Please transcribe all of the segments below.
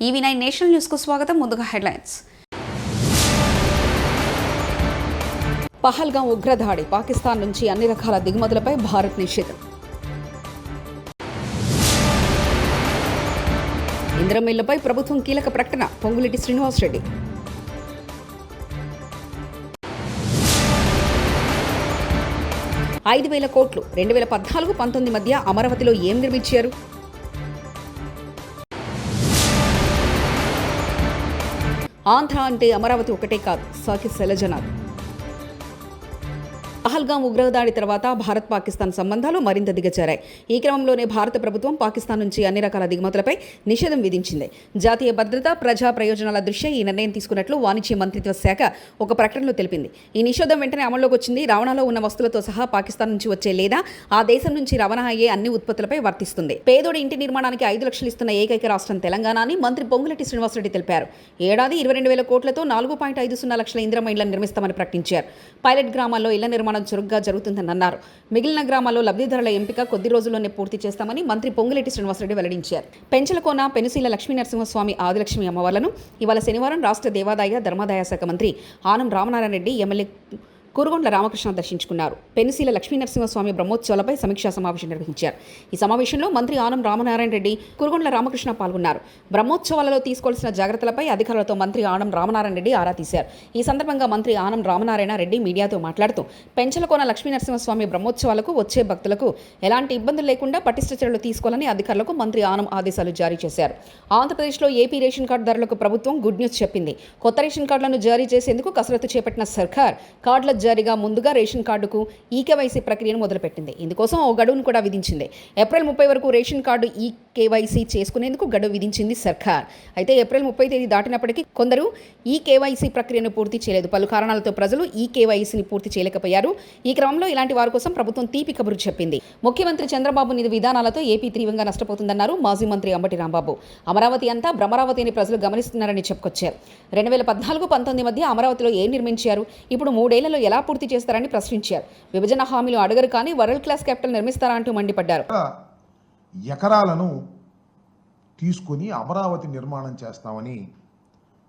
ఈవీ9 national news కు స్వాగతం. ముందుగా హెడ్లైన్స్. పహల్గాం ఉగ్రదాడి, పాకిస్తాన్ నుంచి అన్ని రకాల దిగుమతులపై భారత్ నిషేధం. ఇంద్రమిల్లుపై ప్రభుత్వం కీలక ప్రకటన, పొంగులేటి శ్రీనివాసరెడ్డి. $5,000 కోట్లు 2014-19 మధ్య అమరావతిలో ఏం నిర్మించారు? ఆంధ్ర అంటే అమరావతి ఒకటే కాదు, సాకి శైలజనాథ్. పహల్గాం ఉగ్రదాడి తర్వాత భారత్ పాకిస్తాన్ సంబంధాలు మరింత దిగజారాయి. ఈ క్రమంలోనే భారత ప్రభుత్వం పాకిస్తాన్ నుంచి అన్ని రకాల దిగుమతులపై నిషేధం విధించింది. జాతీయ భద్రత, ప్రజా ప్రయోజనాల దృష్ట్యా ఈ నిర్ణయం తీసుకున్నట్లు వాణిజ్య మంత్రిత్వ శాఖ ఒక ప్రకటనలో తెలిపింది. ఈ నిషేధం వెంటనే అమల్లోకి వచ్చింది. రవాణాలో ఉన్న వస్తువులతో సహా పాకిస్తాన్ నుంచి వచ్చే లేదా ఆ దేశం నుంచి రవాణా అయ్యే అన్ని ఉత్పత్తులపై వర్తిస్తుంది. పేదోడి ఇంటి నిర్మాణానికి 5 లక్షలు ఇస్తున్న ఏకైక రాష్ట్రం తెలంగాణ అని మంత్రి పొంగులేటి శ్రీనివాసరెడ్డి తెలిపారు. ఏడాది 22,000 కోట్లతో 4.50 లక్షల ఇందిరమ్మ ఇళ్లను నిర్మిస్తామని ప్రకటించారు. పైలట్ గ్రామాల్లో ఇళ్ల నిర్మాణం చురుగ్గా జరుగుతుందని అన్నారు. మిగిలిన గ్రామాల్లో లబ్ధిదారుల ఎంపిక కొద్ది రోజుల్లోనే పూర్తి చేస్తామని మంత్రి పొంగులేటి శ్రీనివాసరెడ్డి వెల్లడించారు. పెంచలకోన పెనుసీల లక్ష్మీనరసింహస్వామి ఆదిలక్ష్మి అమ్మవార్లను ఇవాళ శనివారం రాష్ట్ర దేవాదాయ ధర్మాదాయ శాఖ మంత్రి ఆనం రామనారాయణ రెడ్డి ఎమ్మెల్యే కురుగొండ్ల రామకృష్ణ దర్శించుకున్నారు. పెనుసీల లక్ష్మీనరసింహస్వామి బ్రహ్మోత్సవాలపై సమీక్షా సమావేశం నిర్వహించారు. ఈ సమావేశంలో మంత్రి ఆనం రామనారాయణ రెడ్డి, కురుగొండ్ల రామకృష్ణ పాల్గొన్నారు. బ్రహ్మోత్సవాలలో తీసుకోవాల్సిన జాగ్రత్తలపై అధికారులతో మంత్రి ఆనం రామనారాయణ రెడ్డి ఆరా తీశారు. ఈ సందర్భంగా మంత్రి ఆనం రామనారాయణ రెడ్డి మీడియాతో మాట్లాడుతూ పెంచలకోన లక్ష్మీనరసింహస్వామి బ్రహ్మోత్సవాలకు వచ్చే భక్తులకు ఎలాంటి ఇబ్బందులు లేకుండా పటిష్ట చర్యలు తీసుకోవాలని అధికారులకు మంత్రి ఆనం ఆదేశాలు జారీ చేశారు. ఆంధ్రప్రదేశ్లో ఏపీ రేషన్ కార్డుదారులకు ప్రభుత్వం గుడ్ న్యూస్ చెప్పింది. కొత్త రేషన్ కార్డులను జారీ చేసేందుకు కసరత్తు చేపట్టిన సర్కార్ కార్డుల జారీగా ముందుగా రేషన్ కార్డుకు ఈకేవైసీ ప్రక్రియను మొదలుపెట్టింది. ఇందుకోసం ఓ గడువును కూడా విధించింది. ఏప్రిల్ 30 వరకు రేషన్ కార్డు ఈకేవైసీ చేసుకునేందుకు గడువు విధించింది సర్కార్. అయితే ఏప్రిల్ 30 తేదీ దాటినప్పటికీ కొందరు ఈకేవైసీ ప్రక్రియను పూర్తి చేయలేదు. పలు కారణాలతో ప్రజలు ఈకేవైసీని పూర్తి చేయలేకపోయారు. ఈ క్రమంలో ఇలాంటి వారి కోసం ప్రభుత్వం తీపి కబురు చెప్పింది. ముఖ్యమంత్రి చంద్రబాబు నిధి విధానాలతో ఏపీ తీవ్రంగా నష్టపోతుందన్నారు మాజీ మంత్రి అంబటి రాంబాబు. అమరావతి అంతా భ్రమరావతి అని ప్రజలు గమనిస్తున్నారని చెప్పుకొచ్చారు. 2014-19 మధ్య అమరావతిలో ఏం నిర్మించారు? ఇప్పుడు 3 ఏళ్లలో ఎలా పూర్తి చేస్తారని ప్రశ్నించారు. విభజన హామీలు అడగరు కానీ వరల్డ్ క్లాస్ క్యాపిటల్ నిర్మిస్తారా అంటూ మండిపడ్డారు. ఎకరాలను తీసుకుని అమరావతి నిర్మాణం చేస్తామని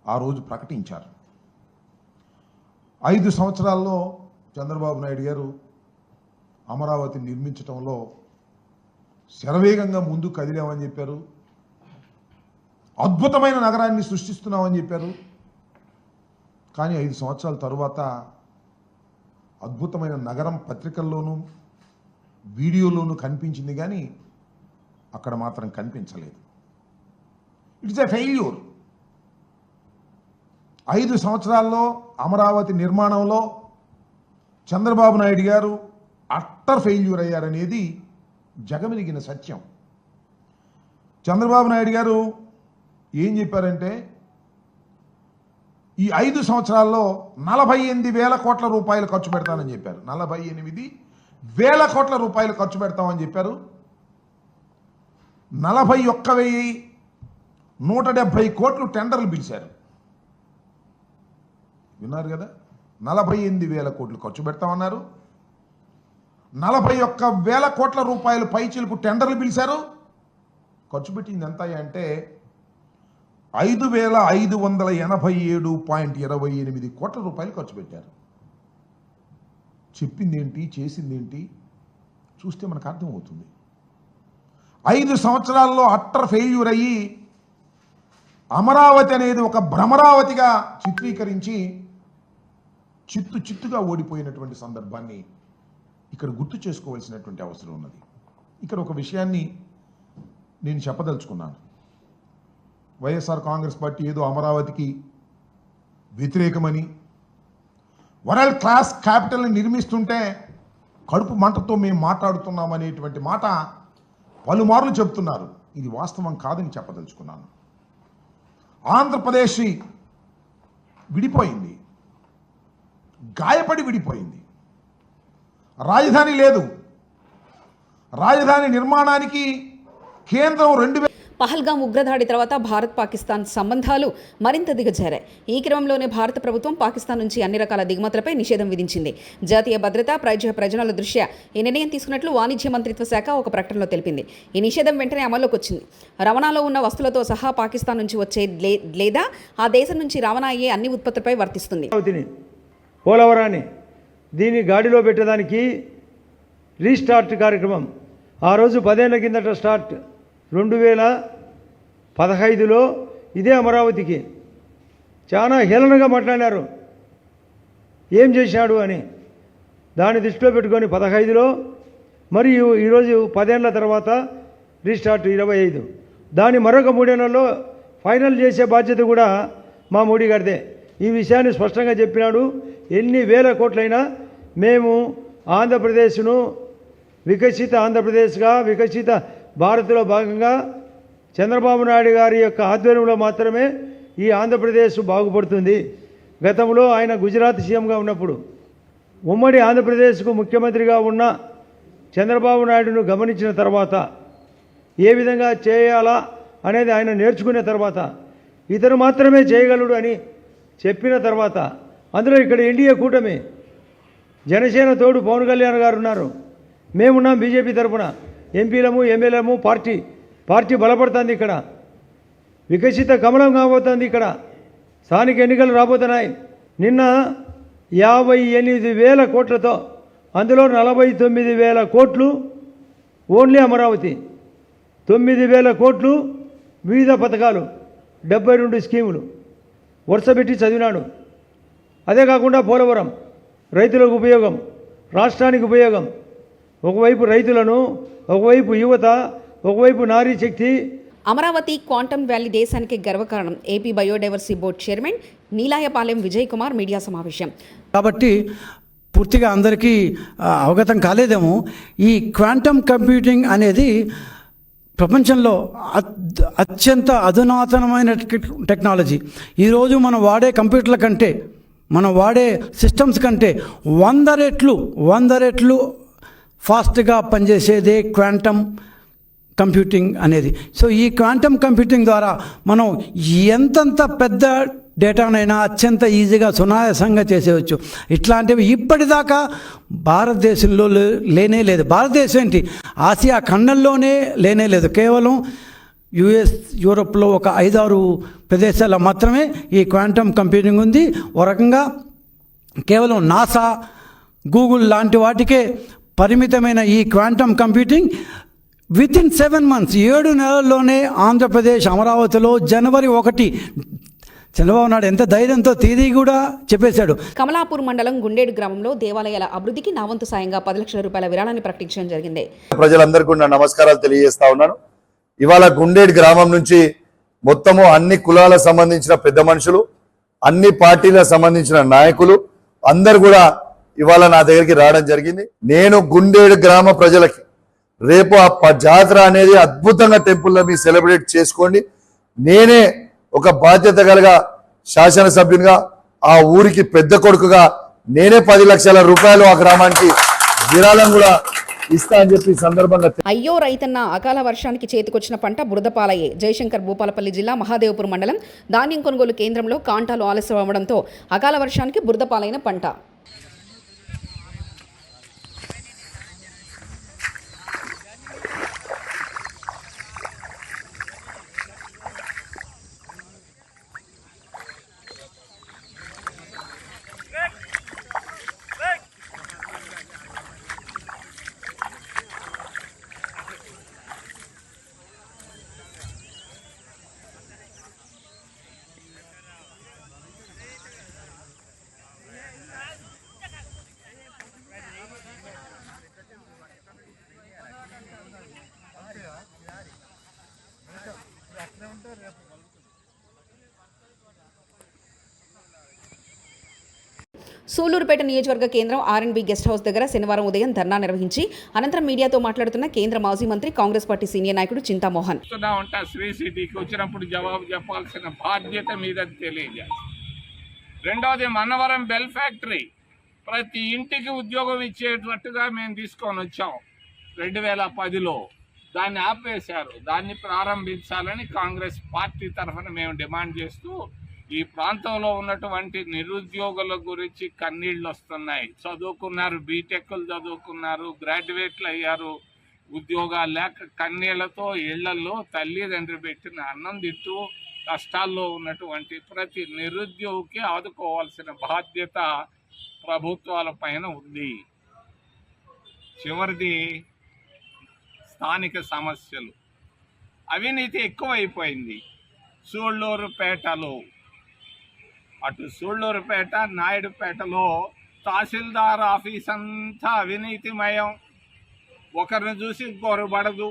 ఆ రోజు ప్రకటించారు. 5 సంవత్సరాల్లో చంద్రబాబు నాయుడు గారు అమరావతి నిర్మించడంలో శరవేగంగా ముందు కదిలామని చెప్పారు. అద్భుతమైన నగరాన్ని సృష్టిస్తున్నామని చెప్పారు. కానీ 5 సంవత్సరాల తరువాత అద్భుతమైన నగరం పత్రికల్లోనూ వీడియోలోనూ కనిపించింది కానీ అక్కడ మాత్రం కనిపించలేదు. It's a failure. 5 సంవత్సరాల్లో అమరావతి నిర్మాణంలో చంద్రబాబు నాయుడు గారు అట్టర్ ఫెయిల్యూర్ అయ్యారనేది జగమెరిగిన సత్యం. చంద్రబాబు నాయుడు గారు ఏం చెప్పారంటే ఈ 5 సంవత్సరాల్లో 48,000 కోట్ల రూపాయలు ఖర్చు పెడతానని చెప్పారు. 48,000 కోట్ల రూపాయలు ఖర్చు పెడతామని చెప్పారు. 41,170 కోట్లు టెండర్లు పిలిచారు. విన్నారు కదా, 48,000 కోట్లు ఖర్చు పెడతామన్నారు. 41,000 కోట్ల రూపాయలు పైచిలకు టెండర్లు పిలిచారు. ఖర్చు పెట్టింది ఎంత అంటే 5,587.28 కోట్ల రూపాయలు ఖర్చు పెట్టారు. చెప్పిందేంటి, చేసిందేంటి చూస్తే మనకు అర్థమవుతుంది. 5 సంవత్సరాల్లో అట్టర్ ఫెయిల్యూర్ అయ్యి అమరావతి అనేది ఒక భ్రమరావతిగా చిత్రీకరించి చిత్తుగా ఓడిపోయినటువంటి సందర్భాన్ని ఇక్కడ గుర్తు చేసుకోవాల్సినటువంటి అవసరం ఉన్నది. ఇక్కడ ఒక విషయాన్ని నేను చెప్పదలుచుకున్నాను. వైఎస్ఆర్ కాంగ్రెస్ పార్టీ ఏదో అమరావతికి వ్యతిరేకమని, వరల్డ్ క్లాస్ క్యాపిటల్ని నిర్మిస్తుంటే కడుపు మంటతో మేము మాట్లాడుతున్నామనేటువంటి మాట పలుమార్లు చెప్తున్నారు. ఇది వాస్తవం కాదని చెప్పదలుచుకున్నాను. ఆంధ్రప్రదేశ్ విడిపోయింది, గాయపడి విడిపోయింది. రాజధాని లేదు. రాజధాని నిర్మాణానికి కేంద్రం పహల్గాం ఉగ్రదాడి తర్వాత భారత్ పాకిస్తాన్ సంబంధాలు మరింత దిగజారాయి. ఈ క్రమంలోనే భారత ప్రభుత్వం పాకిస్తాన్ నుంచి అన్ని రకాల దిగుమతులపై నిషేధం విధించింది. జాతీయ భద్రత, ప్రయోజనాల దృష్ట్యా ఈ నిర్ణయం తీసుకున్నట్లు వాణిజ్య మంత్రిత్వ శాఖ ఒక ప్రకటనలో తెలిపింది. ఈ నిషేధం వెంటనే అమల్లోకి వచ్చింది. రవాణాలో ఉన్న వస్తువులతో సహా పాకిస్తాన్ నుంచి వచ్చే లేదా ఆ దేశం నుంచి రవాణా అయ్యే అన్ని ఉత్పత్తులపై వర్తిస్తుంది. పోలవరాన్ని దీన్ని గాడిలో పెట్టడానికి రీస్టార్ట్ కార్యక్రమం ఆ రోజు 10 ఏళ్ల కిందట స్టార్ట్ 2015లో ఇదే అమరావతికి చాలా హేళనగా మాట్లాడారు. ఏం చేశాడు అని దాన్ని దృష్టిలో పెట్టుకొని 15లో మరియు ఈరోజు 10 ఏళ్ల తర్వాత రీస్టార్ట్ 25 దాన్ని మరొక 3 ఏళ్లలో ఫైనల్ చేసే బాధ్యత కూడా మా మోడీ గారిదే. ఈ విషయాన్ని స్పష్టంగా చెప్పినాడు. ఎన్ని వేల కోట్లైనా మేము ఆంధ్రప్రదేశ్ను వికసిత ఆంధ్రప్రదేశ్గా వికసిత భారత్లో భాగంగా చంద్రబాబు నాయుడు గారి యొక్క ఆధ్వర్యంలో మాత్రమే ఈ ఆంధ్రప్రదేశ్ బాగుపడుతుంది. గతంలో ఆయన గుజరాత్ సీఎంగా ఉన్నప్పుడు ఉమ్మడి ఆంధ్రప్రదేశ్కు ముఖ్యమంత్రిగా ఉన్న చంద్రబాబు నాయుడును గమనించిన తర్వాత ఏ విధంగా చేయాలా అనేది ఆయన నేర్చుకున్న తర్వాత ఇతను మాత్రమే చేయగలడు అని చెప్పిన తర్వాత అందులో ఇక్కడ ఎన్డీఏ కూటమి జనసేన తోడు పవన్ కళ్యాణ్ గారు ఉన్నారు. మేమున్నాం బీజేపీ తరఫున ఎంపీలము ఎమ్మెల్యేలము పార్టీ బలపడుతుంది. ఇక్కడ వికసిత కమలం కాబోతుంది. ఇక్కడ స్థానిక ఎన్నికలు రాబోతున్నాయి. నిన్న 58,000 కోట్లతో అందులో 49,000 కోట్లు ఓన్లీ అమరావతి, 9,000 కోట్లు వివిధ పథకాలు, 72 స్కీములు వరుసపెట్టి చదివినాడు. అదే కాకుండా పోలవరం రైతులకు ఉపయోగం, రాష్ట్రానికి ఉపయోగం. ఒకవైపు రైతులను, ఒకవైపు యువత, ఒకవైపు నారీ శక్తి. అమరావతి క్వాంటమ్ వ్యాలీ దేశానికి గర్వకారణం. AP biodiversity board chairman Neelayapalem Vijay Kumar media సమావేశం. కాబట్టి పూర్తిగా అందరికీ అవగతం కాలేదేమో, ఈ క్వాంటమ్ కంప్యూటింగ్ అనేది ప్రపంచంలో అత్యంత అధునాతనమైన టెక్నాలజీ. ఈరోజు మనం వాడే కంప్యూటర్ల కంటే, మనం వాడే సిస్టమ్స్ కంటే 100 రెట్లు ఫాస్ట్గా పనిచేసేదే క్వాంటమ్ కంప్యూటింగ్ అనేది. సో ఈ క్వాంటమ్ కంప్యూటింగ్ ద్వారా మనం ఎంతంత పెద్ద డేటానైనా అత్యంత ఈజీగా సునాయాసంగా చేసేయచ్చు. ఇట్లాంటివి ఇప్పటిదాకా భారతదేశంలో లేనే లేదు. భారతదేశం ఏంటి, ఆసియా ఖండంలోనే లేనే లేదు. కేవలం యుఎస్, యూరోప్లో ఒక 5-6 ప్రదేశాల్లో మాత్రమే ఈ క్వాంటమ్ కంప్యూటింగ్ ఉంది. ఓ రకంగా కేవలం నాసా, గూగుల్ లాంటి వాటికే పరిమితమైన ఈ క్వాంటమ్ కంప్యూటింగ్ వితిన్ 7 months 7 నెలల్లోనే ఆంధ్రప్రదేశ్ అమరావతిలో జనవరి 1 చంద్రబాబు నాయుడు ఎంత ధైర్యంతో తేదీ కూడా చెప్పేశాడు. కమలాపూర్ మండలం గుండేడు గ్రామంలో దేవాలయాల అభివృద్ధికి నా వంతు సాయంగా 10 లక్షల రూపాయల విరాళాన్ని ప్రకటించడం జరిగింది. ప్రజలందరికీ నా నమస్కారాలు తెలియజేస్తా ఉన్నాను. ఇవాళ గుండేడు గ్రామం నుంచి మొత్తము అన్ని కులాలకు సంబంధించిన పెద్ద మనుషులు, అన్ని పార్టీలకు సంబంధించిన నాయకులు అందరు కూడా ఇవాళ నా దగ్గరికి రావడం జరిగింది. నేను గుండేడు గ్రామ ప్రజలకి రేపు ఆ జాతర అనేది అద్భుతంగా టెంపుల్లో మీరు సెలబ్రేట్ చేసుకోండి. నేనే ఒక బాధ్యత కలిగా శాసనసభ్యునిగా ఆ ఊరికి పెద్ద కొడుకుగా నేనే 10 లక్షల రూపాయలు ఆ గ్రామానికి విరాళం కూడా ఇస్తా అని చెప్పి సందర్భంగా. అయ్యో రైతన్న, అకాల వర్షానికి చేతికొచ్చిన పంట బురదపాలయ్యే. జయశంకర్ భూపాలపల్లి జిల్లా మహాదేవపూర్ మండలం ధాన్యం కొనుగోలు కేంద్రంలో కాంటాలు ఆలస్యం అవ్వడంతో అకాల వర్షానికి బురదపాలైన పంట. సూలూరుపేట నియోజకవర్గ కేంద్రం ఆర్ఎండ్బి గెస్ట్ హౌస్ దగ్గర శనివారం ఉదయం ధర్నా నిర్వహించి అనంతరం మీడియాతో మాట్లాడుతున్న కేంద్ర మాజీ మంత్రి కాంగ్రెస్ పార్టీ సీనియర్ నాయకుడు చింతామోహన్. శ్రీ సిటీకి వచ్చినప్పుడు జవాబు చెప్పాల్సిన బాధ్యత మీద తెలియజేస్తాం. రెండవది, మనవరం బెల్ ఫ్యాక్టరీ ప్రతి ఇంటికి ఉద్యోగం ఇచ్చేటట్టుగా మేము తీసుకొని వచ్చాం 2010లో. దాన్ని ఆపేశారు. దాన్ని ప్రారంభించాలని కాంగ్రెస్ పార్టీ తరఫున మేము డిమాండ్ చేస్తూ ఈ ప్రాంతంలో ఉన్నటువంటి నిరుద్యోగుల గురించి కన్నీళ్ళు వస్తున్నాయి. చదువుకున్నారు, బీటెక్లు చదువుకున్నారు, గ్రాడ్యుయేట్లు అయ్యారు, ఉద్యోగాలు లేక కన్నీళ్లతో ఇళ్లలో తల్లిదండ్రి పెట్టిన అన్నం తింటూ కష్టాల్లో ఉన్నటువంటి ప్రతి నిరుద్యోగికి ఆదుకోవాల్సిన బాధ్యత ప్రభుత్వాల పైన ఉంది. చివరిది స్థానిక సమస్యలు. అవినీతి ఎక్కువైపోయింది. సూళ్ళూరుపేటలో, అటు సూళ్ళూరుపేట నాయుడుపేటలో తహసీల్దార్ ఆఫీస్ అంతా అవినీతిమయం. ఒకరిని చూసి ఇంకొకరు పడదు,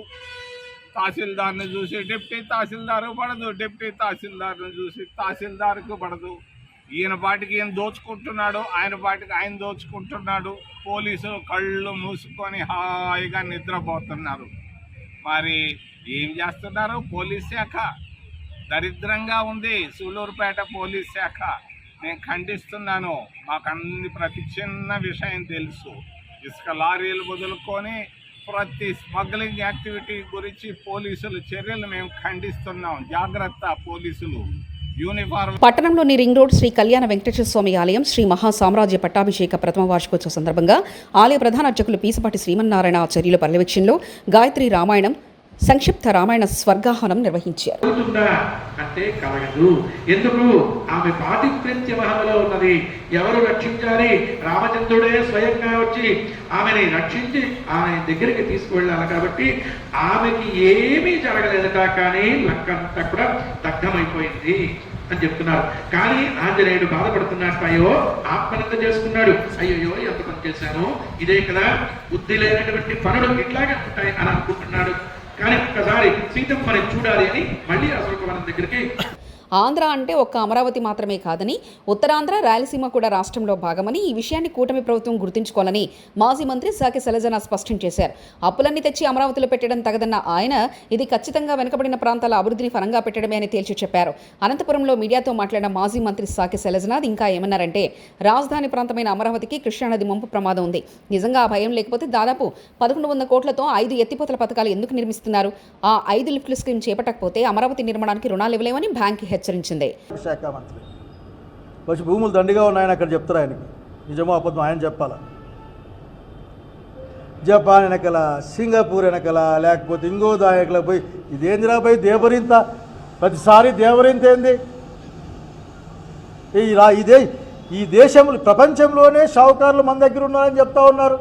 తహసీల్దార్ని చూసి డిప్టీ తహసీల్దారు పడదు, డిప్టీ తహసీల్దార్ని చూసి తహసీల్దార్కు పడదు. ఈయన పాటికి ఈయన దోచుకుంటున్నాడు, ఆయన పాటికి ఆయన దోచుకుంటున్నాడు. పోలీసులు కళ్ళు మూసుకొని హాయిగా నిద్రపోతున్నారు. మరి ఏం చేస్తున్నారు? పోలీస్ శాఖ దరిద్రంగా ఉంది. సూళ్ళూరుపేట పోలీస్ శాఖ నేను ఖండిస్తున్నాను. మాకు అన్ని ప్రతి చిన్న విషయం తెలుసు. ఇసుక లారీలు మొదలుకొని ప్రతి స్మగ్లింగ్ యాక్టివిటీ గురించి పోలీసుల చర్యలు మేము ఖండిస్తున్నాం. జాగ్రత్త పోలీసులు. యూనిఫార్మ్. పట్టణంలోని రింగ్ రోడ్ శ్రీ కళ్యాణ వెంకటేశ్వర స్వామి ఆలయం శ్రీ మహాసామ్రాజ్య పట్టాభిషేక ప్రథమ వార్షికోత్సవ సందర్భంగా ఆలయ ప్రధాన అర్చకులు పీసపాటి శ్రీమన్నారాయణ ఆచార్యుల పర్యవేక్షణలో గాయత్రి రామాయణం సంక్షిప్త రామాయణ స్వర్గాహనం నిర్వహించారు. అంటే కలగదు. ఎందుకు? ఆమె పాతివ్రత్యవహంలో ఉన్నది. ఎవరు రక్షించాలి? రామచంద్రుడే స్వయంగా వచ్చి ఆమెని రక్షించి ఆమె దగ్గరికి తీసుకువెళ్ళాలి. కాబట్టి ఆమెకి ఏమీ జరగలేదట, కానీ లక్కంతా కూడా దగ్ధమైపోయింది అని చెప్తున్నారు. కానీ ఆంజనేయుడు బాధపడుతున్నాడు. అయ్యో ఆత్మనంత చేసుకున్నాడు. అయ్యో ఎంత పని చేశాను, ఇదే కదా బుద్ధి లేనటువంటి పనులు ఇట్లాగే ఉంటాయి అని అనుకుంటున్నాడు. కానీ ఒక్కసారి సీతమ్మని చూడాలి అని మళ్ళీ అశోకవనం దగ్గరికి. ఆంధ్ర అంటే ఒక్క అమరావతి మాత్రమే కాదని, ఉత్తరాంధ్ర, రాయలసీమ కూడా రాష్ట్రంలో భాగమని, ఈ విషయాన్ని కూటమి ప్రభుత్వం గుర్తుంచుకోవాలని మాజీ మంత్రి సాకే శైలజ స్పష్టం చేశారు. అప్పులన్నీ తెచ్చి అమరావతిలో పెట్టడం తగదన్న ఆయన, ఇది ఖచ్చితంగా వెనుకబడిన ప్రాంతాల అభివృద్ధిని ఫలంగా పెట్టడమే అని తేల్చి చెప్పారు. అనంతపురంలో మీడియాతో మాట్లాడిన మాజీ మంత్రి సాకే శైలజనాథ్ ఇంకా ఏమన్నారంటే, రాజధాని ప్రాంతమైన అమరావతికి కృష్ణానది ముంపు ప్రమాదం ఉంది. నిజంగా ఆ భయం లేకపోతే దాదాపు 1100 కోట్లతో 5 ఎత్తిపోతల పథకాలు ఎందుకు నిర్మిస్తున్నారు? ఆ 5 లిఫ్ట్ స్కీమ్ చేపట్టకపోతే అమరావతి నిర్మాణానికి రుణాలు ఇవ్వలేమని బ్యాంక్ హెచ్చరించింది. శాఖ మంత్రి వచ్చి భూములు దండిగా ఉన్నాయని అక్కడ చెప్తారు. ఆయనకి నిజమో అబద్ధం ఆయన చెప్పాలా? జపాన్ వెనకల, సింగపూర్ వెనకల, లేకపోతే ఇంకో దాయకల పోయి ఇదేందిరా పోయి దేవరింత, ప్రతిసారి దేవరింత ఏంది? ఈ దేశంలో ప్రపంచంలోనే షావుకారులు మన దగ్గర ఉన్నారని చెప్తా ఉన్నారు.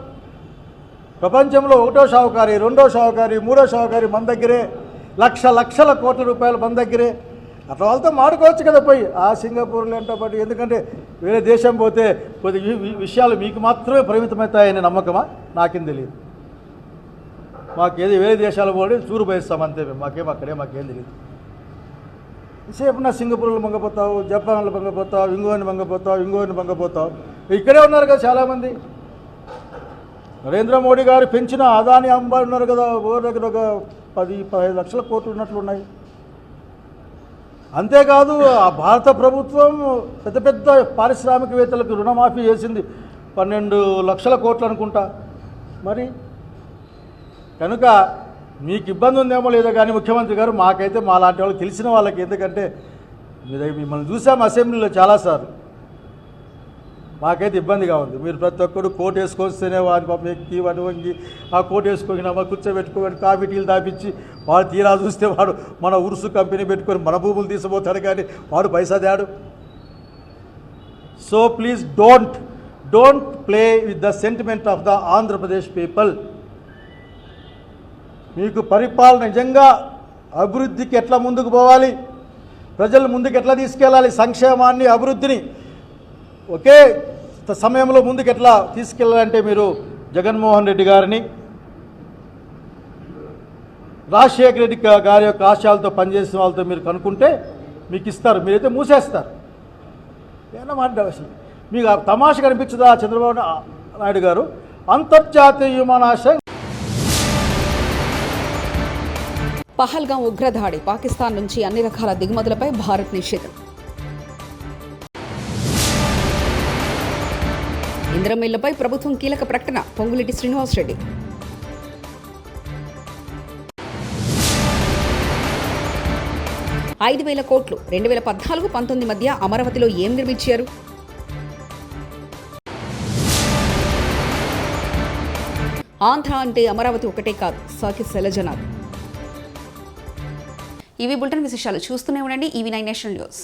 ప్రపంచంలో 1వ షావుకారి, 2వ షావుకారి, 3వ షావుకారి మన దగ్గరే. లక్షల కోట్ల రూపాయలు మన దగ్గరే. అట్లా వాళ్ళతో మాడుకోవచ్చు కదా పోయి ఆ సింగపూర్లో ఏంటో పాటు. ఎందుకంటే వేరే దేశం పోతే కొద్ది విషయాలు మీకు మాత్రమే పరిమితమవుతాయనే నమ్మకమా? నాకేం తెలియదు. మాకేది వేరే దేశాలు పోయి చూరు పోయిస్తాం అంతే. మాకేం తెలియదు. సేపు నా సింగపూర్లో మంగపోతావు, జపాన్లో మంగపోతావు, ఇంకోని మంగపోతావు. ఇక్కడే ఉన్నారు కదా చాలామంది. నరేంద్ర మోడీ గారు పెంచిన అదాని అంబానీ ఉన్నారు కదా, ఓ దగ్గర ఒక 10-15 లక్షల కోట్లు ఉన్నట్లున్నాయి. అంతేకాదు ఆ భారత ప్రభుత్వం పెద్ద పారిశ్రామికవేత్తలకు రుణమాఫీ చేసింది 12 లక్షల కోట్లు అనుకుంటా. మరి కనుక మీకు ఇబ్బంది ఉందేమో లేదో కానీ ముఖ్యమంత్రి గారు, మాకైతే మా లాంటి వాళ్ళకి తెలిసిన వాళ్ళకి, ఎందుకంటే మిమ్మల్ని చూసాము అసెంబ్లీలో చాలాసార్లు, మాకైతే ఇబ్బందిగా ఉంది. మీరు ప్రతి ఒక్కరు కోట్ వేసుకొస్తేనే వాడి పాపం ఎక్కి వాడి వంగి ఆ కోట్ వేసుకొని కూర్చోబెట్టుకోని కాఫీ టీలు తాపించి వాడు తీరా చూస్తే వాడు మన ఉరుసు కంపెనీ పెట్టుకొని మన భూములు తీసుకుపోతాడు, కానీ వాడు పైసా తేడు. So please don't play with the sentiment of the Andhra Pradesh people. మీకు పరిపాలన నిజంగా అభివృద్ధికి ఎట్లా ముందుకు పోవాలి, ప్రజలు ముందుకు ఎట్లా తీసుకెళ్ళాలి, సంక్షేమాన్ని అభివృద్ధిని ఒకే సమయంలో ముందుకు ఎట్లా తీసుకెళ్ళాలంటే మీరు జగన్మోహన్ రెడ్డి గారిని, రాజశేఖర రెడ్డి గారి యొక్క ఆశయాలతో పనిచేసిన వాళ్ళతో మీరు కనుక్కుంటే మీకు ఇస్తారు. మీరైతే మూసేస్తారు. ఏమన్నమాట అసలు మీకు తమాష కనిపించదా? చంద్రబాబు నాయుడు గారు అంతర్జాతీయ విమానాశ్రయం. పహల్గాం ఉగ్రదాడి, పాకిస్తాన్ నుంచి అన్ని రకాల దిగుమతులపై భారత్ నిషేధం. ఇంద్రమిల్లపై ప్రభుత్వం కీలక ప్రకటన, పొంగులేటి శ్రీనివాసరెడ్డి. 5,000 కోట్లు 2014-19 మధ్య అమరావతిలో ఏం నిర్మించారు? ఆంధ్ర అంటే అమరావతి ఒకటే కాదు, సాకి శైలజనాథ్. ఇవి బులెటిన్ విశేషాలు. చూస్తూనే ఉండండి EV9 నేషనల్ న్యూస్.